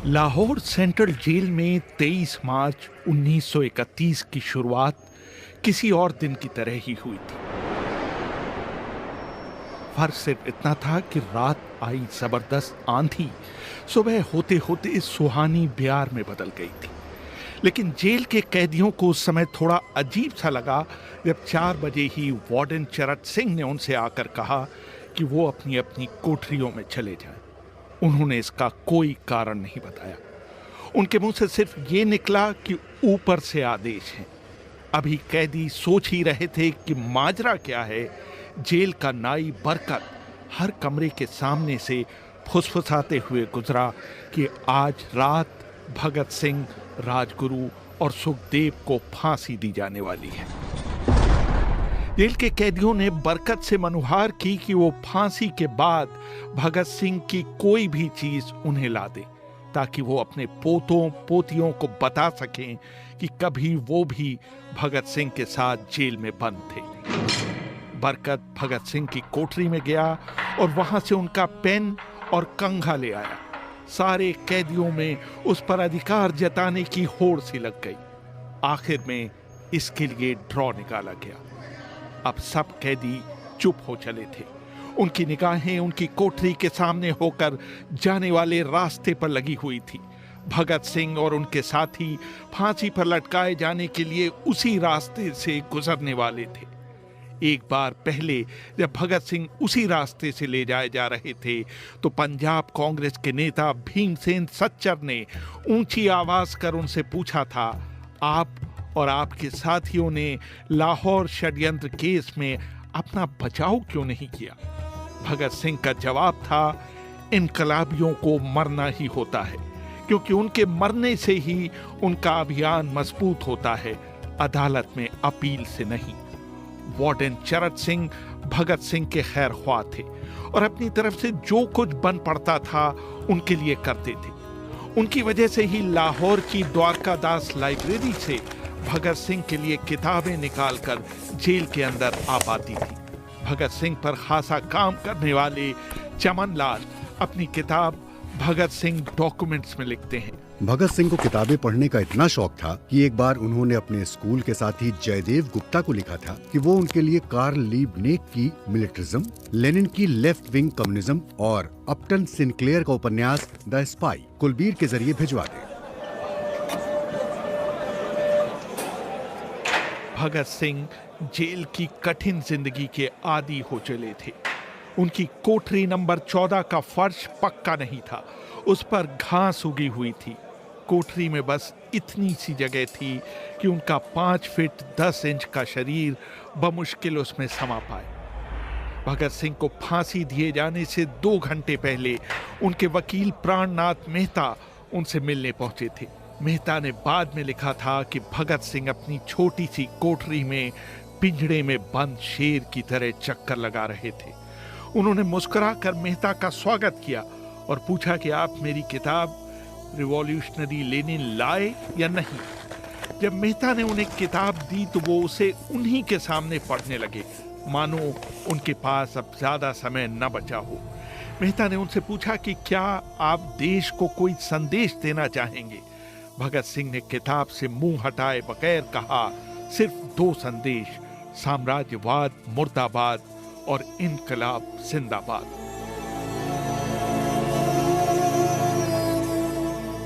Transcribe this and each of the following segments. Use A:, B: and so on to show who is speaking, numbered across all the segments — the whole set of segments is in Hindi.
A: लाहौर सेंट्रल जेल में 23 मार्च 1931 की शुरुआत किसी और दिन की तरह ही हुई थी। फर्क सिर्फ इतना था कि रात आई जबरदस्त आंधी सुबह होते होते सुहानी ब्यार में बदल गई थी। लेकिन जेल के कैदियों को उस समय थोड़ा अजीब सा लगा जब 4 बजे ही वार्डन चरत सिंह ने उनसे आकर कहा कि वो अपनी अपनी कोठरियों में चले जाएं। उन्होंने इसका कोई कारण नहीं बताया। उनके मुंह से सिर्फ ये निकला कि ऊपर से आदेश है। अभी कैदी सोच ही रहे थे कि माजरा क्या है। जेल का नाई बरकत हर कमरे के सामने से फुसफुसाते हुए गुजरा कि आज रात भगत सिंह, राजगुरु और सुखदेव को फांसी दी जाने वाली है। जेल के कैदियों ने बरकत से मनुहार की कि वो फांसी के बाद भगत सिंह की कोई भी चीज उन्हें ला दे, ताकि वो अपने पोतों पोतियों को बता सकें कि कभी वो भी भगत सिंह के साथ जेल में बंद थे। बरकत भगत सिंह की कोठरी में गया और वहां से उनका पेन और कंघा ले आया। सारे कैदियों में उस पर अधिकार जताने की होड़ सी लग गई। आखिर में इसके लिए ड्रॉ निकाला गया। अब सब कैदी चुप हो चले थे। उनकी निगाहें उनकी कोठरी के सामने होकर जाने वाले रास्ते पर लगी हुई थी। भगत सिंह और उनके साथी फांसी पर लटकाए जाने के लिए उसी रास्ते से गुजरने वाले थे। एक बार पहले जब भगत सिंह उसी रास्ते से ले जाए जा रहे थे तो पंजाब कांग्रेस के नेता भीमसेन सच्चर ने ऊंची आवाज कर उनसे पूछा था, आप और आपके साथियों ने लाहौर षड्यंत्र केस में अपना बचाव क्यों नहीं किया? भगत सिंह का जवाब था, इनकलाबियों को मरना ही होता है, क्योंकि उनके मरने से ही उनका अभियान मजबूत होता है, अदालत में अपील से नहीं। वार्डन चरत सिंह भगत सिंह के खैर ख्वाह थे और अपनी तरफ से जो कुछ बन पड़ता था उनके लिए करते थे। उनकी वजह से ही लाहौर की द्वारकादास लाइब्रेरी से भगत सिंह के लिए किताबें निकालकर जेल के अंदर आ पाती थी। भगत सिंह पर खासा काम करने वाले चमन लाल अपनी किताब भगत सिंह डॉक्यूमेंट्स में लिखते हैं,
B: भगत सिंह को किताबें पढ़ने का इतना शौक था कि एक बार उन्होंने अपने स्कूल के साथी जयदेव गुप्ता को लिखा था कि वो उनके लिए कार्ल लीबनेक की मिलिटरिज्म, लेनिन की लेफ्ट विंग कम्युनिज्म और अपटन सिनक्लेयर का उपन्यास द स्पाई कुलबीर के जरिए भिजवा दें।
A: भगत सिंह जेल की कठिन जिंदगी के आदी हो चले थे। उनकी कोठरी नंबर 14 का फर्श पक्का नहीं था, उस पर घास उगी हुई थी। कोठरी में बस इतनी सी जगह थी कि उनका 5 फीट 10 इंच का शरीर बमुश्किल उसमें समा पाए। भगत सिंह को फांसी दिए जाने से 2 घंटे पहले उनके वकील प्राणनाथ मेहता उनसे मिलने पहुंचे थे। मेहता ने बाद में लिखा था कि भगत सिंह अपनी छोटी सी कोठरी में पिंजड़े में बंद शेर की तरह चक्कर लगा रहे थे। उन्होंने मुस्कुराकर मेहता का स्वागत किया और पूछा कि आप मेरी किताब रिवॉल्यूशनरी लेनिन लाए या नहीं। जब मेहता ने उन्हें किताब दी तो वो उसे उन्हीं के सामने पढ़ने लगे, मानो उनके पास अब ज्यादा समय न बचा हो। मेहता ने उनसे पूछा कि क्या आप देश को कोई संदेश देना चाहेंगे? भगत सिंह ने किताब से मुंह हटाए बगैर कहा, सिर्फ 2 संदेश, साम्राज्यवाद मुर्दाबाद और इनकलाब जिंदाबाद।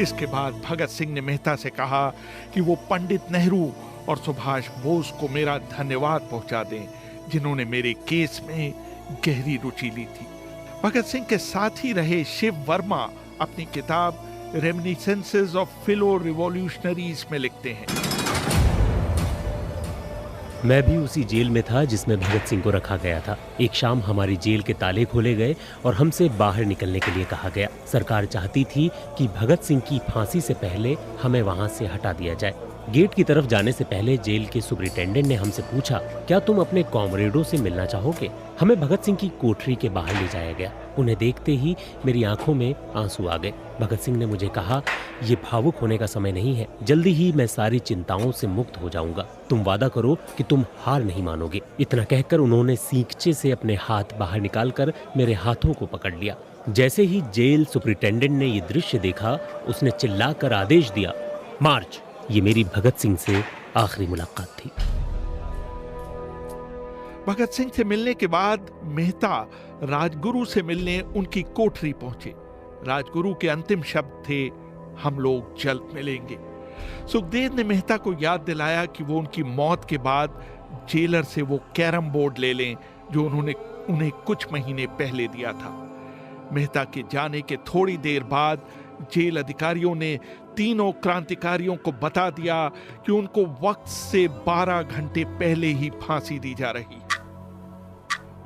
A: इसके बाद भगत सिंह ने मेहता से कहा कि वो पंडित नेहरू और सुभाष बोस को मेरा धन्यवाद पहुंचा दें, जिन्होंने मेरे केस में गहरी रुचि ली थी। भगत सिंह के साथ ही रहे शिव वर्मा अपनी किताब रेमिनिसेंसेस ऑफ फिलो रिवॉल्यूशनरीज में लिखते हैं,
C: मैं भी उसी जेल में था जिसमें भगत सिंह को रखा गया था। एक शाम हमारी जेल के ताले खोले गए और हमसे बाहर निकलने के लिए कहा गया। सरकार चाहती थी कि भगत सिंह की फांसी से पहले हमें वहां से हटा दिया जाए। गेट की तरफ जाने से पहले जेल के सुपरिटेंडेंट ने हमसे पूछा, क्या तुम अपने कॉमरेडों से मिलना चाहोगे? हमें भगत सिंह की कोठरी के बाहर ले जाया गया। उन्हें देखते ही मेरी आंखों में आंसू आ गए। भगत सिंह ने मुझे कहा, ये भावुक होने का समय नहीं है, जल्दी ही मैं सारी चिंताओं से मुक्त हो जाऊंगा। तुम वादा करो कि तुम हार नहीं मानोगे। इतना कहकर उन्होंने सींगचे से अपने हाथ बाहर निकालकर मेरे हाथों को पकड़ लिया। जैसे ही जेल सुपरिटेंडेंट ने ये दृश्य देखा, उसने चिल्लाकर आदेश दिया, मार्च। ये मेरी भगत सिंह से आखिरी मुलाकात थी।
A: भगत सिंह से मिलने के बाद मेहता राजगुरु से मिलने उनकी कोठरी पहुंचे। राजगुरु के अंतिम शब्द थे, हम लोग जल्द मिलेंगे। सुखदेव ने मेहता को याद दिलाया कि वो उनकी मौत के बाद जेलर से वो कैरम बोर्ड ले लें जो उन्होंने उन्हें कुछ महीने पहले दिया था। मेहता के जाने के थोड़ी देर बाद जेल अधिकारियों ने तीनों क्रांतिकारियों को बता दिया कि उनको वक्त से 12 घंटे पहले ही फांसी दी जा रही।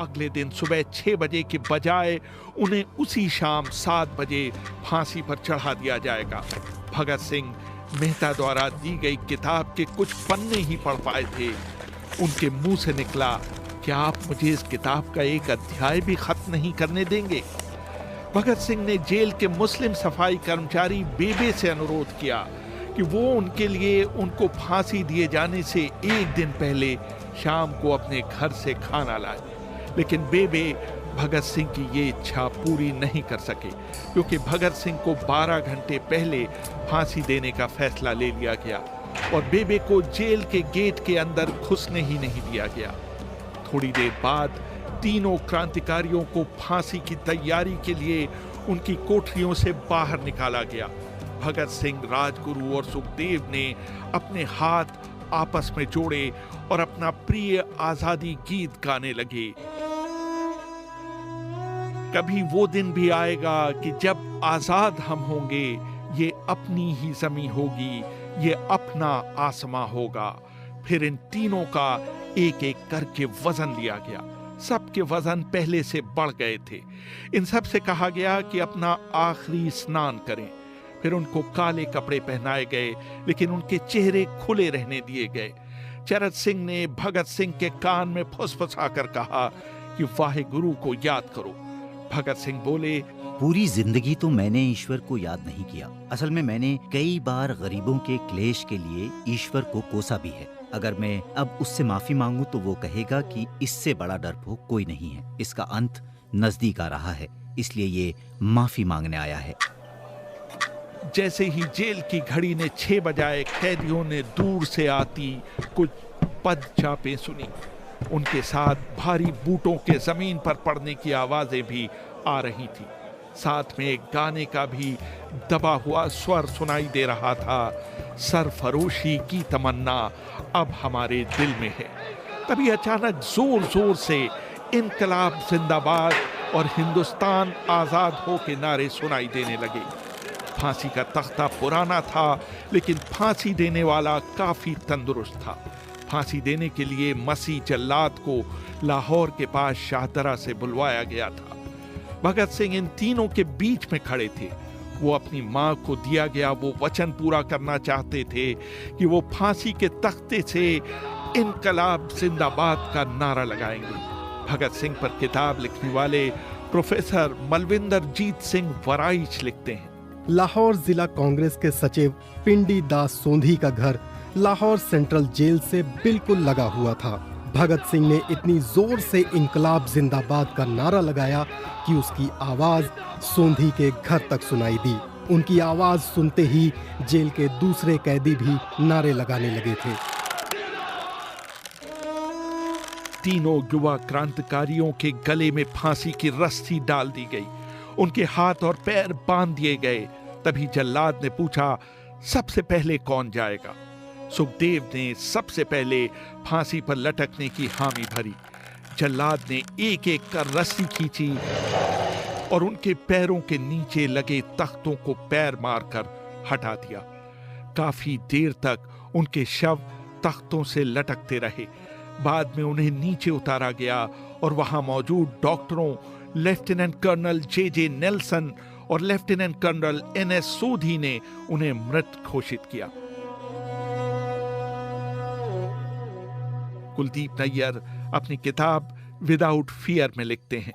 A: अगले दिन सुबह 6 बजे के बजाय उन्हें उसी शाम 7 बजे फांसी पर चढ़ा दिया जाएगा। भगत सिंह मेहता द्वारा दी गई किताब के कुछ पन्ने ही पढ़ पाए थे। उनके मुंह से निकला, क्या आप मुझे इस किताब का एक अध्याय भी खत्म नहीं करने देंगे? भगत सिंह ने जेल के मुस्लिम सफाई कर्मचारी बेबे से अनुरोध किया कि वो उनके लिए उनको फांसी दिए जाने से एक दिन पहले शाम को अपने घर से खाना लाए। लेकिन बेबे भगत सिंह की ये इच्छा पूरी नहीं कर सके, क्योंकि भगत सिंह को 12 घंटे पहले फांसी देने का फैसला ले लिया गया और बेबे को जेल के गेट के अंदर घुसने ही नहीं दिया गया। थोड़ी देर बाद तीनों क्रांतिकारियों को फांसी की तैयारी के लिए उनकी कोठरियों से बाहर निकाला गया। भगत सिंह, राजगुरु और सुखदेव ने अपने हाथ आपस में जोड़े और अपना प्रिय आजादी गीत गाने लगे। कभी वो दिन भी आएगा कि जब आजाद हम होंगे, ये अपनी ही जमीन होगी, ये अपना आसमां होगा। फिर इन तीनों का एक एक करके वजन लिया गया। सबके वजन पहले से बढ़ गए थे। इन सब से कहा गया कि अपना आखिरी स्नान करें। फिर उनको काले कपड़े पहनाए गए, लेकिन उनके चेहरे खुले रहने दिए गए। चरत सिंह ने भगत सिंह के कान में फुसफुसाकर कहा कि वाहेगुरु को याद करो। भगत सिंह बोले,
D: पूरी जिंदगी तो मैंने ईश्वर को याद नहीं किया। असल में मैंने कई बार गरीबों के क्लेश के लिए ईश्वर को कोसा भी है। अगर मैं अब उससे माफी मांगूं तो वो कहेगा कि इससे बड़ा डरपोक कोई नहीं है। इसका अंत नजदीक आ रहा है, इसलिए ये माफी मांगने आया है।
A: जैसे ही जेल की घड़ी ने 6 बजाए, कैदियों ने दूर से आती कुछ पद चापें सुनी। उनके साथ भारी बूटों के जमीन पर पड़ने की आवाजें भी आ रही थी। साथ में एक गाने का भी दबा हुआ स्वर सुनाई दे रहा था, सरफरोशी की तमन्ना अब हमारे दिल में है। तभी अचानक जोर जोर से इनकलाब जिंदाबाद और हिंदुस्तान आजाद हो के नारे सुनाई देने लगे। फांसी का तख्ता पुराना था, लेकिन फांसी देने वाला काफी तंदुरुस्त था। फांसी देने के लिए मसीह जल्लाद को लाहौर के पास शाहदरा से बुलवाया गया था। भगत सिंह इन तीनों के बीच में खड़े थे। वो अपनी मां को दिया गया वो वचन पूरा करना चाहते थे कि वो फांसी के तख्ते से इनकलाब जिंदाबाद का नारा लगाएंगे। भगत सिंह पर किताब लिखने वाले प्रोफेसर मलविंदर जीत सिंह वराइच लिखते हैं,
E: लाहौर जिला कांग्रेस के सचिव पिंडी दास सोंधी का घर लाहौर सेंट्रल जेल से बिल्कुल लगा हुआ था। भगत सिंह ने इतनी जोर से इनकलाब जिंदाबाद का नारा लगाया कि उसकी आवाज सोंधी के घर तक सुनाई दी। उनकी आवाज सुनते ही जेल के दूसरे कैदी भी नारे लगाने लगे थे।
A: तीनों युवा क्रांतिकारियों के गले में फांसी की रस्सी डाल दी गई, उनके हाथ और पैर बांध दिए गए। तभी जल्लाद ने पूछा, सबसे पहले कौन जाएगा? सुखदेव ने सबसे पहले फांसी पर लटकने की हामी भरी। जल्लाद ने एक एक कर रस्सी खींची और उनके पैरों के नीचे लगे तख्तों को पैर मारकर हटा दिया। काफी देर तक उनके शव तख्तों से लटकते रहे। बाद में उन्हें नीचे उतारा गया और वहां मौजूद डॉक्टरों लेफ्टिनेंट कर्नल जे नेल्सन और लेफ्टिनेंट कर्नल NS सोधी ने उन्हें मृत घोषित किया। कुलदीप नैयर अपनी किताब विदाउट फियर में लिखते हैं।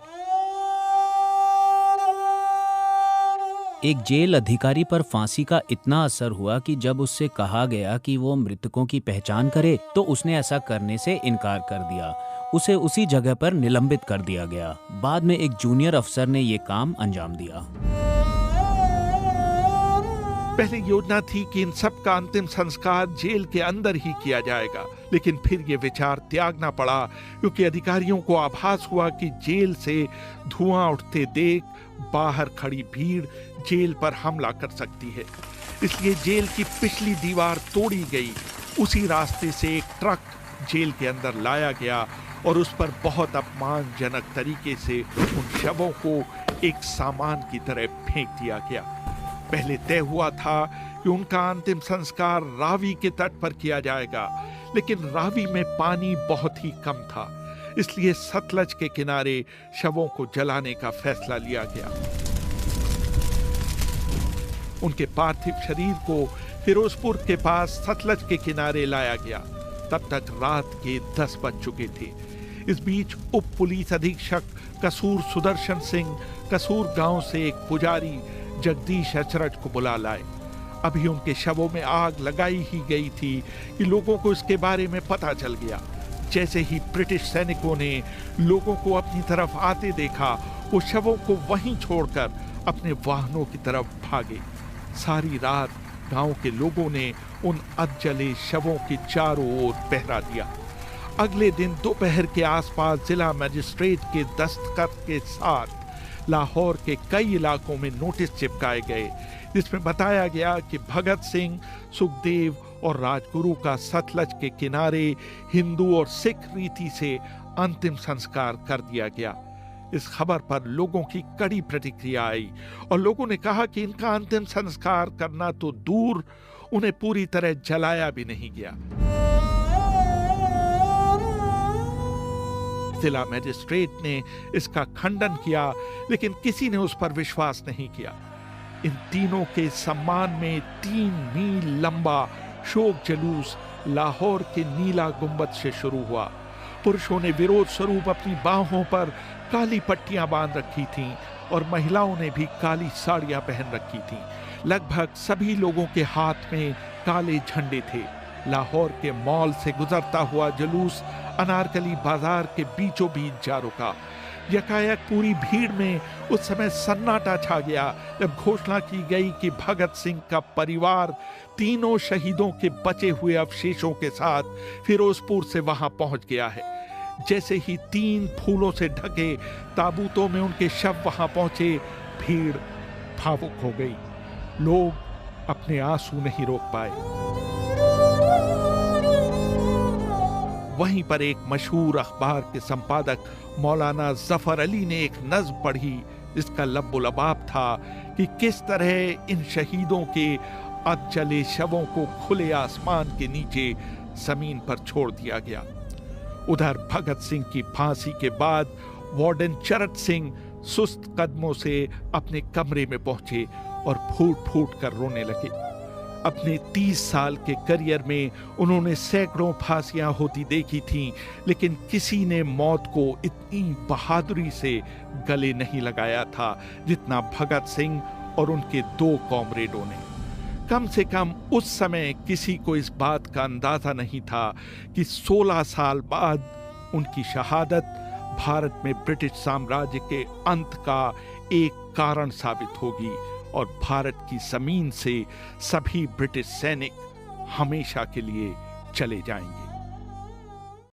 F: एक जेल अधिकारी पर फांसी का इतना असर हुआ कि जब उससे कहा गया कि वो मृतकों की पहचान करे तो उसने ऐसा करने से इनकार कर दिया। उसे उसी जगह पर निलंबित कर दिया गया। बाद में एक जूनियर अफसर ने ये काम अंजाम दिया।
A: पहले योजना थी कि इन सब का अंतिम संस्कार जेल के अंदर ही किया जाएगा, लेकिन फिर ये विचार त्यागना पड़ा क्योंकि अधिकारियों को आभास हुआ कि जेल से धुआं उठते देख बाहर खड़ी भीड़ जेल पर हमला कर सकती है। इसलिए जेल की पिछली दीवार तोड़ी गई। उसी रास्ते से एक ट्रक जेल के अंदर लाया गया और उस पर बहुत अपमानजनक तरीके से उन शवों को एक सामान की तरह फेंक दिया गया। पहले तय हुआ था कि उनका अंतिम संस्कार रावी के तट पर किया जाएगा, लेकिन रावी में पानी बहुत ही कम था, इसलिए सतलज के किनारे शवों को जलाने का फैसला लिया गया। उनके पार्थिव शरीर को फिरोजपुर के पास सतलज के किनारे लाया गया। तब तक रात के 10 बज चुके थे। इस बीच उप पुलिस अधीक्षक कसूर सुदर्शन सिंह कसूर गांव से एक पुजारी जगदीश अचरज को बुला लाए। अभी उनके शवों में आग लगाई ही गई थी कि लोगों को इसके बारे में पता चल गया। जैसे ही ब्रिटिश सैनिकों ने लोगों को अपनी तरफ आते देखा, वो शवों को वहीं छोड़कर अपने वाहनों की तरफ भागे। सारी रात गांव के लोगों ने उन अधजले शवों के चारों ओर पहरा दिया। अगले दिन दोपहर के आसपास जिला मजिस्ट्रेट के दस्तखत के साथ लाहौर के कई इलाकों में नोटिस चिपकाए गए, जिसमें बताया गया कि भगत सिंह, सुखदेव और राजगुरु का सतलज के किनारे हिंदू और सिख रीति से अंतिम संस्कार कर दिया गया। इस खबर पर लोगों की कड़ी प्रतिक्रिया आई और लोगों ने कहा कि इनका अंतिम संस्कार करना तो दूर, उन्हें पूरी तरह जलाया भी नहीं गया। जिला मजिस्ट्रेट ने इसका खंडन किया, लेकिन किसी ने उस पर विश्वास नहीं किया। इन तीनों के सम्मान में 3 मील लंबा शोक जुलूस लाहौर के नीला गुंबद से शुरू हुआ। पुरुषों ने विरोध स्वरूप अपनी बाहों पर काली पट्टियां बांध रखी थीं और महिलाओं ने भी काली साड़ियां पहन रखी थीं। लगभग सभी लोगों के हाथ में काले झंडे थे। लाहौर के मॉल से गुजरता हुआ जुलूस अनारकली बाजार के बीचों बीच जा रुका। यकायक पूरी भीड़ में उस समय सन्नाटा छा गया जब घोषणा की गई कि भगत सिंह का परिवार तीनों शहीदों के बचे हुए अवशेषों के साथ फिरोजपुर से वहां पहुंच गया है। जैसे ही 3 फूलों से ढके ताबूतों में उनके शव वहां पहुंचे, भीड़ भावुक हो गई। लोग अपने आंसू नहीं रोक पाए। वहीं पर एक मशहूर अखबार के संपादक मौलाना जफर अली ने एक नज्म पढ़ी, जिसका लब्बो-लबाब था कि किस तरह इन शहीदों के अधजले शवों को खुले आसमान के नीचे जमीन पर छोड़ दिया गया। उधर भगत सिंह की फांसी के बाद वार्डन चरत सिंह सुस्त कदमों से अपने कमरे में पहुंचे और फूट फूट कर रोने लगे। अपने 30 साल के करियर में उन्होंने सैकड़ों फांसियां होती देखी थीं, लेकिन किसी ने मौत को इतनी बहादुरी से गले नहीं लगाया था जितना भगत सिंह और उनके 2 कॉमरेडों ने। कम से कम उस समय किसी को इस बात का अंदाजा नहीं था कि 16 साल बाद उनकी शहादत भारत में ब्रिटिश साम्राज्य के अंत का एक कारण साबित होगी और भारत की जमीन से सभी ब्रिटिश सैनिक हमेशा के लिए चले जाएंगे।